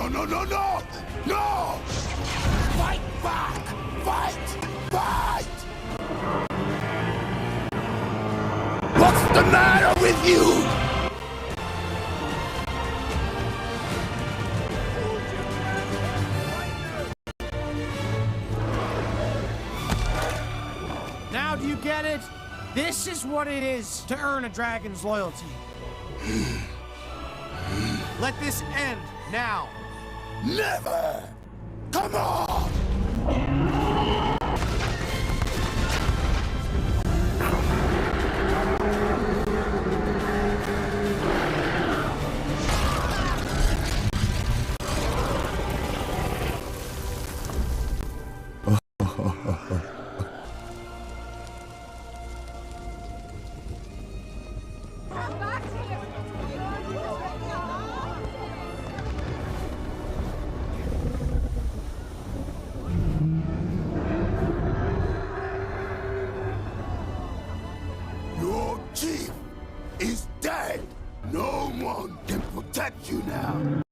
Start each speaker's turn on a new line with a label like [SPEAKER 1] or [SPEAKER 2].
[SPEAKER 1] No, no, no, no! No! Fight back! Fight! Fight! What's the matter with you?
[SPEAKER 2] Now do you get it? This is what it is to earn a dragon's loyalty. Let this end now.
[SPEAKER 1] Never! Come on! Your chief is dead. No one can protect you now.